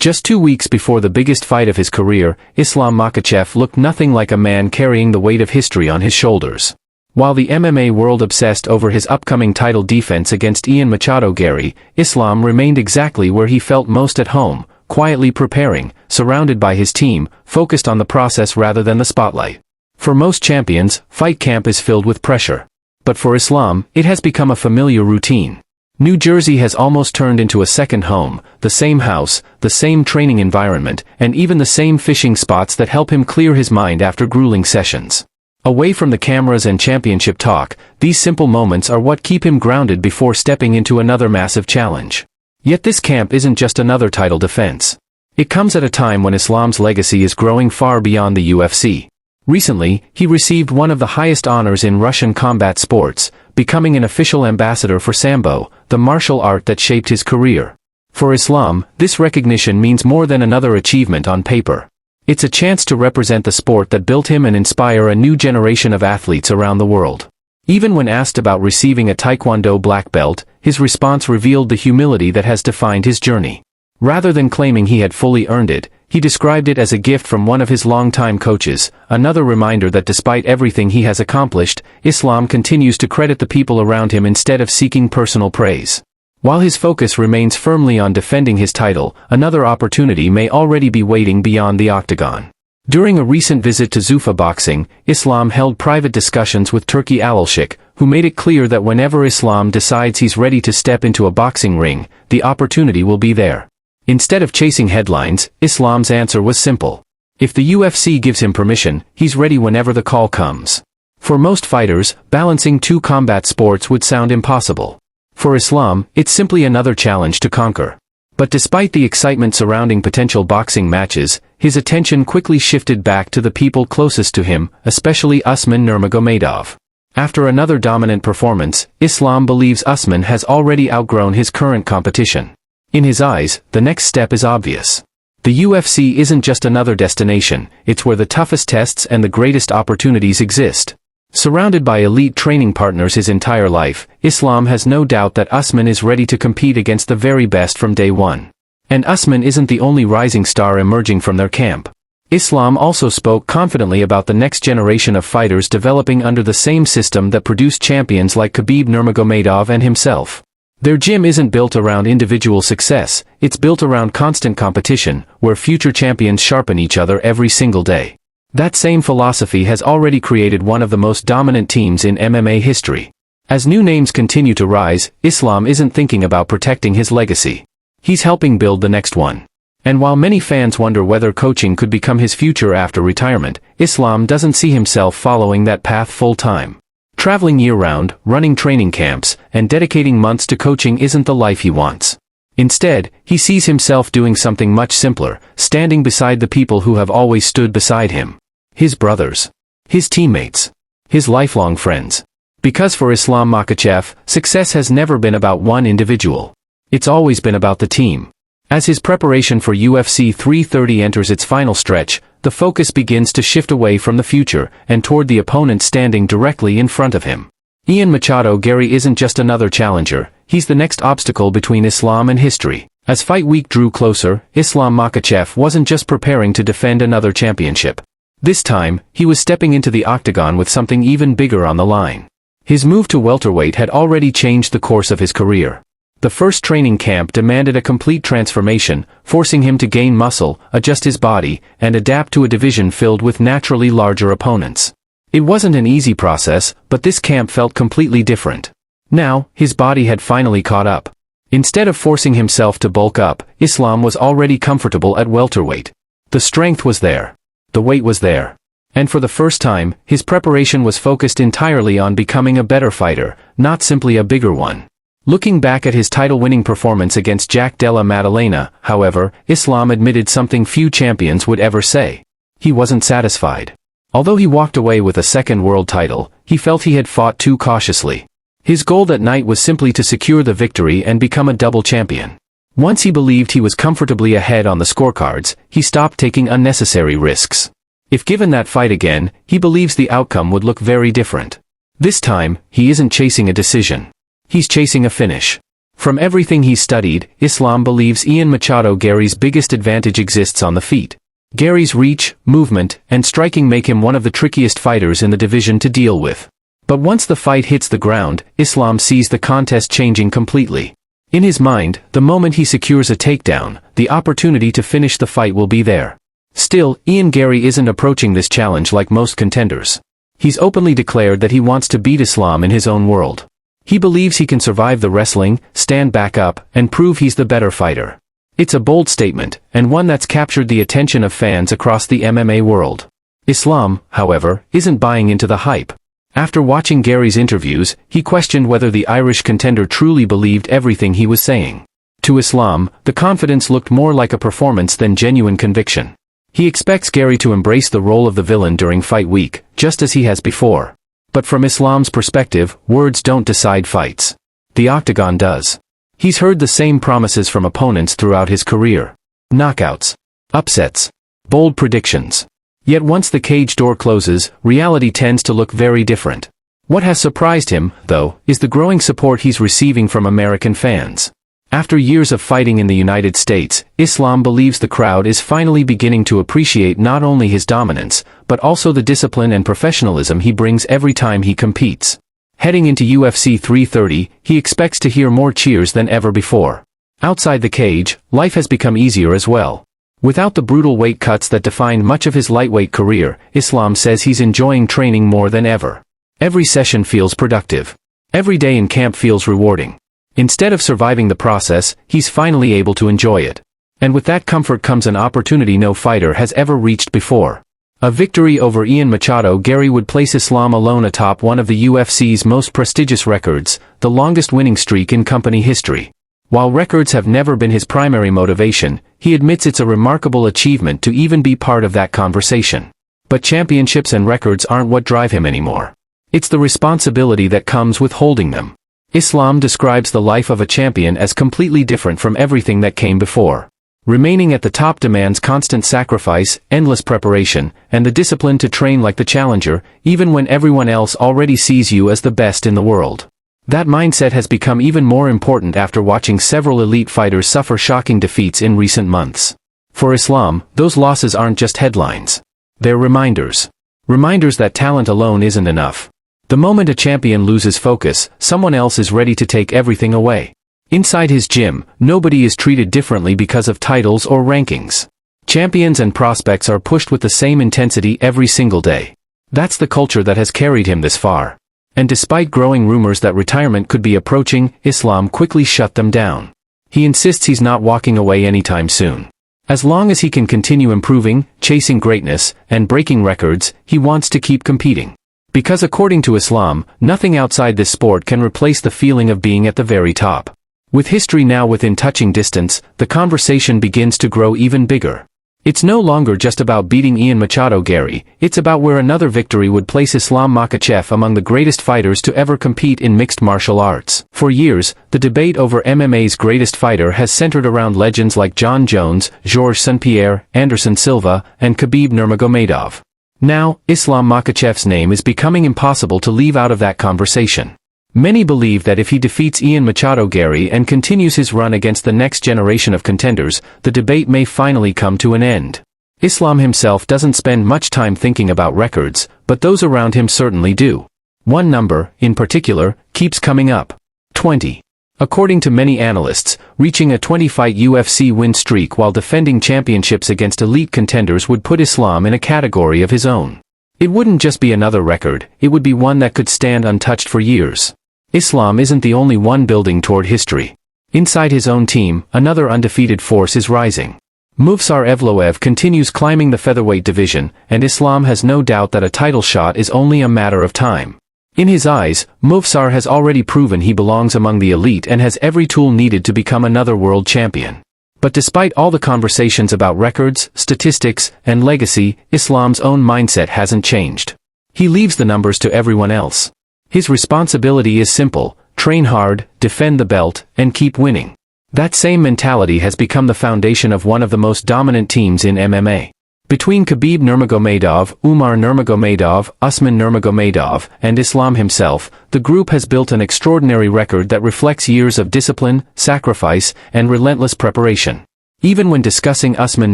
Just 2 weeks before the biggest fight of his career, Islam Makhachev looked nothing like a man carrying the weight of history on his shoulders. While the MMA world obsessed over his upcoming title defense against Ian Machado Garry, Islam remained exactly where he felt most at home, quietly preparing, surrounded by his team, focused on the process rather than the spotlight. For most champions, fight camp is filled with pressure. But for Islam, it has become a familiar routine. New Jersey has almost turned into a second home, the same house, the same training environment, and even the same fishing spots that help him clear his mind after grueling sessions. Away from the cameras and championship talk, these simple moments are what keep him grounded before stepping into another massive challenge. Yet this camp isn't just another title defense. It comes at a time when Islam's legacy is growing far beyond the UFC. Recently, he received one of the highest honors in Russian combat sports, becoming an official ambassador for Sambo, the martial art that shaped his career. For Islam, this recognition means more than another achievement on paper. It's a chance to represent the sport that built him and inspire a new generation of athletes around the world. Even when asked about receiving a Taekwondo black belt, his response revealed the humility that has defined his journey. Rather than claiming he had fully earned it, he described it as a gift from one of his longtime coaches, another reminder that despite everything he has accomplished, Islam continues to credit the people around him instead of seeking personal praise. While his focus remains firmly on defending his title, another opportunity may already be waiting beyond the octagon. During a recent visit to Zuffa Boxing, Islam held private discussions with Turki Alalshik, who made it clear that whenever Islam decides he's ready to step into a boxing ring, the opportunity will be there. Instead of chasing headlines, Islam's answer was simple. If the UFC gives him permission, he's ready whenever the call comes. For most fighters, balancing two combat sports would sound impossible. For Islam, it's simply another challenge to conquer. But despite the excitement surrounding potential boxing matches, his attention quickly shifted back to the people closest to him, especially Usman Nurmagomedov. After another dominant performance, Islam believes Usman has already outgrown his current competition. In his eyes, the next step is obvious. The UFC isn't just another destination, it's where the toughest tests and the greatest opportunities exist. Surrounded by elite training partners his entire life, Islam has no doubt that Usman is ready to compete against the very best from day one. And Usman isn't the only rising star emerging from their camp. Islam also spoke confidently about the next generation of fighters developing under the same system that produced champions like Khabib Nurmagomedov and himself. Their gym isn't built around individual success, it's built around constant competition, where future champions sharpen each other every single day. That same philosophy has already created one of the most dominant teams in MMA history. As new names continue to rise, Islam isn't thinking about protecting his legacy. He's helping build the next one. And while many fans wonder whether coaching could become his future after retirement, Islam doesn't see himself following that path full-time. Traveling year-round, running training camps, and dedicating months to coaching isn't the life he wants. Instead, he sees himself doing something much simpler, standing beside the people who have always stood beside him. His brothers. His teammates. His lifelong friends. Because for Islam Makhachev, success has never been about one individual. It's always been about the team. As his preparation for UFC 330 enters its final stretch, the focus begins to shift away from the future and toward the opponent standing directly in front of him. Ian Machado Garry isn't just another challenger, he's the next obstacle between Islam and history. As fight week drew closer, Islam Makhachev wasn't just preparing to defend another championship. This time, he was stepping into the octagon with something even bigger on the line. His move to welterweight had already changed the course of his career. The first training camp demanded a complete transformation, forcing him to gain muscle, adjust his body, and adapt to a division filled with naturally larger opponents. It wasn't an easy process, but this camp felt completely different. Now, his body had finally caught up. Instead of forcing himself to bulk up, Islam was already comfortable at welterweight. The strength was there. The weight was there. And for the first time, his preparation was focused entirely on becoming a better fighter, not simply a bigger one. Looking back at his title-winning performance against Jack Della Maddalena, however, Islam admitted something few champions would ever say. He wasn't satisfied. Although he walked away with a second world title, he felt he had fought too cautiously. His goal that night was simply to secure the victory and become a double champion. Once he believed he was comfortably ahead on the scorecards, he stopped taking unnecessary risks. If given that fight again, he believes the outcome would look very different. This time, he isn't chasing a decision. He's chasing a finish. From everything he's studied, Islam believes Ian Machado Garry's biggest advantage exists on the feet. Garry's reach, movement, and striking make him one of the trickiest fighters in the division to deal with. But once the fight hits the ground, Islam sees the contest changing completely. In his mind, the moment he secures a takedown, the opportunity to finish the fight will be there. Still, Ian Garry isn't approaching this challenge like most contenders. He's openly declared that he wants to beat Islam in his own world. He believes he can survive the wrestling, stand back up, and prove he's the better fighter. It's a bold statement, and one that's captured the attention of fans across the MMA world. Islam, however, isn't buying into the hype. After watching Garry's interviews, he questioned whether the Irish contender truly believed everything he was saying. To Islam, the confidence looked more like a performance than genuine conviction. He expects Garry to embrace the role of the villain during fight week, just as he has before. But from Islam's perspective, words don't decide fights. The octagon does. He's heard the same promises from opponents throughout his career. Knockouts. Upsets. Bold predictions. Yet once the cage door closes, reality tends to look very different. What has surprised him, though, is the growing support he's receiving from American fans. After years of fighting in the United States, Islam believes the crowd is finally beginning to appreciate not only his dominance, but also the discipline and professionalism he brings every time he competes. Heading into UFC 330, he expects to hear more cheers than ever before. Outside the cage, life has become easier as well. Without the brutal weight cuts that defined much of his lightweight career, Islam says he's enjoying training more than ever. Every session feels productive. Every day in camp feels rewarding. Instead of surviving the process, he's finally able to enjoy it. And with that comfort comes an opportunity no fighter has ever reached before. A victory over Ian Machado Garry would place Islam alone atop one of the UFC's most prestigious records, the longest winning streak in company history. While records have never been his primary motivation, he admits it's a remarkable achievement to even be part of that conversation. But championships and records aren't what drive him anymore. It's the responsibility that comes with holding them. Islam describes the life of a champion as completely different from everything that came before. Remaining at the top demands constant sacrifice, endless preparation, and the discipline to train like the challenger, even when everyone else already sees you as the best in the world. That mindset has become even more important after watching several elite fighters suffer shocking defeats in recent months. For Islam, those losses aren't just headlines. They're reminders. Reminders that talent alone isn't enough. The moment a champion loses focus, someone else is ready to take everything away. Inside his gym, nobody is treated differently because of titles or rankings. Champions and prospects are pushed with the same intensity every single day. That's the culture that has carried him this far. And despite growing rumors that retirement could be approaching, Islam quickly shut them down. He insists he's not walking away anytime soon. As long as he can continue improving, chasing greatness, and breaking records, he wants to keep competing. Because according to Islam, nothing outside this sport can replace the feeling of being at the very top. With history now within touching distance, the conversation begins to grow even bigger. It's no longer just about beating Ian Machado Garry, it's about where another victory would place Islam Makhachev among the greatest fighters to ever compete in mixed martial arts. For years, the debate over MMA's greatest fighter has centered around legends like John Jones, Georges St-Pierre, Anderson Silva, and Khabib Nurmagomedov. Now, Islam Makhachev's name is becoming impossible to leave out of that conversation. Many believe that if he defeats Ian Machado Garry and continues his run against the next generation of contenders, the debate may finally come to an end. Islam himself doesn't spend much time thinking about records, but those around him certainly do. One number, in particular, keeps coming up. 20. According to many analysts, reaching a 20-fight UFC win streak while defending championships against elite contenders would put Islam in a category of his own. It wouldn't just be another record, it would be one that could stand untouched for years. Islam isn't the only one building toward history. Inside his own team, another undefeated force is rising. Movsar Evloev continues climbing the featherweight division, and Islam has no doubt that a title shot is only a matter of time. In his eyes, Movsar has already proven he belongs among the elite and has every tool needed to become another world champion. But despite all the conversations about records, statistics, and legacy, Islam's own mindset hasn't changed. He leaves the numbers to everyone else. His responsibility is simple: train hard, defend the belt, and keep winning. That same mentality has become the foundation of one of the most dominant teams in MMA. Between Khabib Nurmagomedov, Umar Nurmagomedov, Usman Nurmagomedov, and Islam himself, the group has built an extraordinary record that reflects years of discipline, sacrifice, and relentless preparation. Even when discussing Usman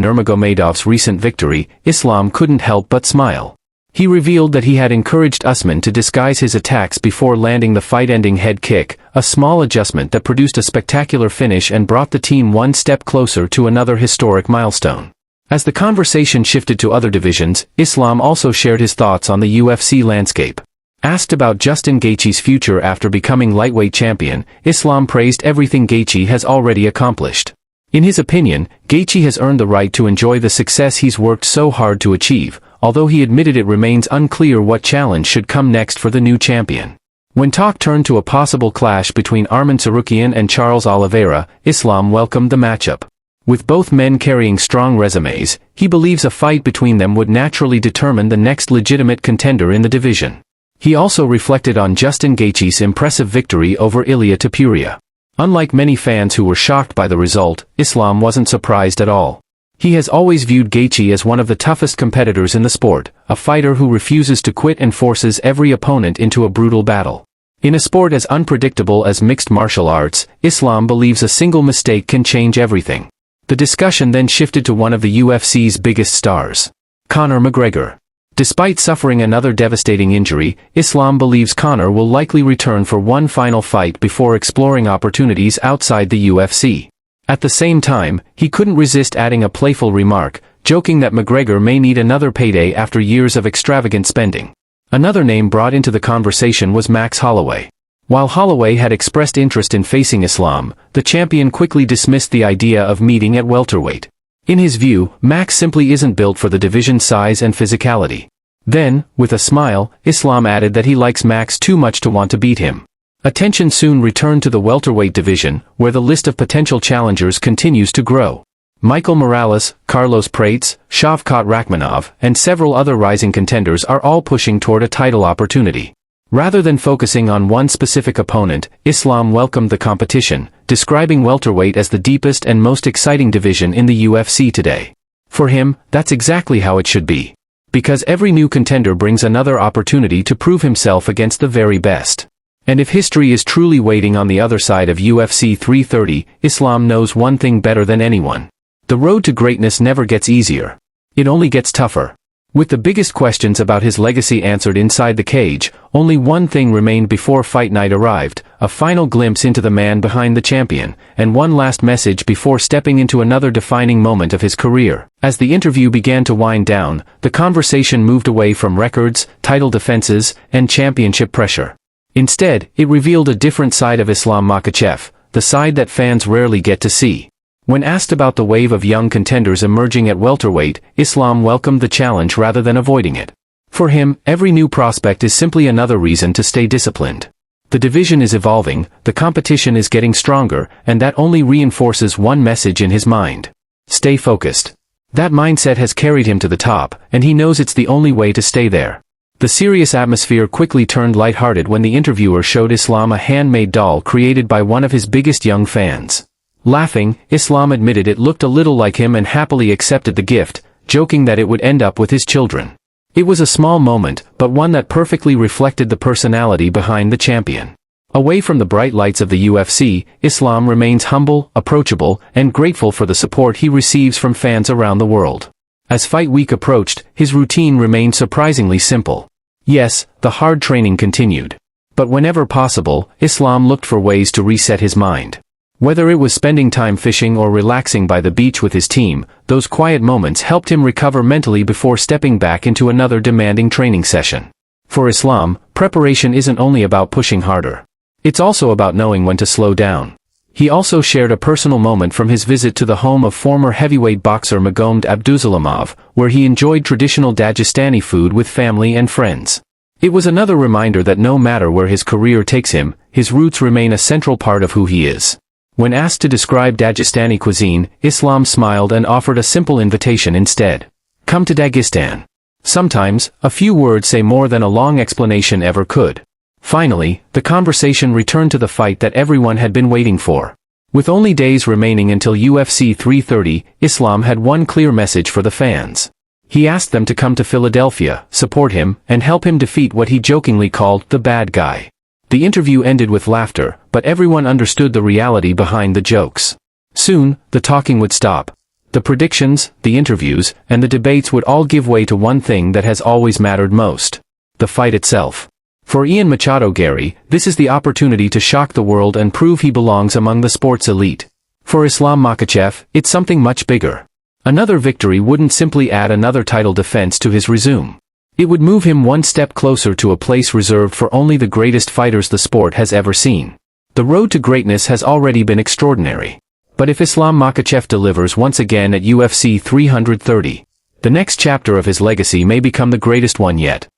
Nurmagomedov's recent victory, Islam couldn't help but smile. He revealed that he had encouraged Usman to disguise his attacks before landing the fight-ending head kick, a small adjustment that produced a spectacular finish and brought the team one step closer to another historic milestone. As the conversation shifted to other divisions, Islam also shared his thoughts on the UFC landscape. Asked about Justin Gaethje's future after becoming lightweight champion, Islam praised everything Gaethje has already accomplished. In his opinion, Gaethje has earned the right to enjoy the success he's worked so hard to achieve, although he admitted it remains unclear what challenge should come next for the new champion. When talk turned to a possible clash between Arman Tsarukyan and Charles Oliveira, Islam welcomed the matchup. With both men carrying strong resumes, he believes a fight between them would naturally determine the next legitimate contender in the division. He also reflected on Justin Gaethje's impressive victory over Ilia Topuria. Unlike many fans who were shocked by the result, Islam wasn't surprised at all. He has always viewed Gaethje as one of the toughest competitors in the sport, a fighter who refuses to quit and forces every opponent into a brutal battle. In a sport as unpredictable as mixed martial arts, Islam believes a single mistake can change everything. The discussion then shifted to one of the UFC's biggest stars, Conor McGregor. Despite suffering another devastating injury, Islam believes Conor will likely return for one final fight before exploring opportunities outside the UFC. At the same time, he couldn't resist adding a playful remark, joking that McGregor may need another payday after years of extravagant spending. Another name brought into the conversation was Max Holloway. While Holloway had expressed interest in facing Islam, the champion quickly dismissed the idea of meeting at welterweight. In his view, Max simply isn't built for the division's size and physicality. Then, with a smile, Islam added that he likes Max too much to want to beat him. Attention soon returned to the welterweight division, where the list of potential challengers continues to grow. Michael Morales, Carlos Prates, Shavkat Rakhmonov, and several other rising contenders are all pushing toward a title opportunity. Rather than focusing on one specific opponent, Islam welcomed the competition, describing welterweight as the deepest and most exciting division in the UFC today. For him, that's exactly how it should be. Because every new contender brings another opportunity to prove himself against the very best. And if history is truly waiting on the other side of UFC 330, Islam knows one thing better than anyone. The road to greatness never gets easier. It only gets tougher. With the biggest questions about his legacy answered inside the cage, only one thing remained before fight night arrived, a final glimpse into the man behind the champion, and one last message before stepping into another defining moment of his career. As the interview began to wind down, the conversation moved away from records, title defenses, and championship pressure. Instead, it revealed a different side of Islam Makhachev, the side that fans rarely get to see. When asked about the wave of young contenders emerging at welterweight, Islam welcomed the challenge rather than avoiding it. For him, every new prospect is simply another reason to stay disciplined. The division is evolving, the competition is getting stronger, and that only reinforces one message in his mind. Stay focused. That mindset has carried him to the top, and he knows it's the only way to stay there. The serious atmosphere quickly turned lighthearted when the interviewer showed Islam a handmade doll created by one of his biggest young fans. Laughing, Islam admitted it looked a little like him and happily accepted the gift, joking that it would end up with his children. It was a small moment, but one that perfectly reflected the personality behind the champion. Away from the bright lights of the UFC, Islam remains humble, approachable, and grateful for the support he receives from fans around the world. As fight week approached, his routine remained surprisingly simple. Yes, the hard training continued. But whenever possible, Islam looked for ways to reset his mind. Whether it was spending time fishing or relaxing by the beach with his team, those quiet moments helped him recover mentally before stepping back into another demanding training session. For Islam, preparation isn't only about pushing harder. It's also about knowing when to slow down. He also shared a personal moment from his visit to the home of former heavyweight boxer Magomed Abdusalamov, where he enjoyed traditional Dagestani food with family and friends. It was another reminder that no matter where his career takes him, his roots remain a central part of who he is. When asked to describe Dagestani cuisine, Islam smiled and offered a simple invitation instead. Come to Dagestan. Sometimes, a few words say more than a long explanation ever could. Finally, the conversation returned to the fight that everyone had been waiting for. With only days remaining until UFC 330, Islam had one clear message for the fans. He asked them to come to Philadelphia, support him, and help him defeat what he jokingly called the bad guy. The interview ended with laughter, but everyone understood the reality behind the jokes. Soon, the talking would stop. The predictions, the interviews, and the debates would all give way to one thing that has always mattered most: the fight itself. For Ian Machado Garry, this is the opportunity to shock the world and prove he belongs among the sport's elite. For Islam Makhachev, it's something much bigger. Another victory wouldn't simply add another title defense to his resume. It would move him one step closer to a place reserved for only the greatest fighters the sport has ever seen. The road to greatness has already been extraordinary. But if Islam Makhachev delivers once again at UFC 330, the next chapter of his legacy may become the greatest one yet.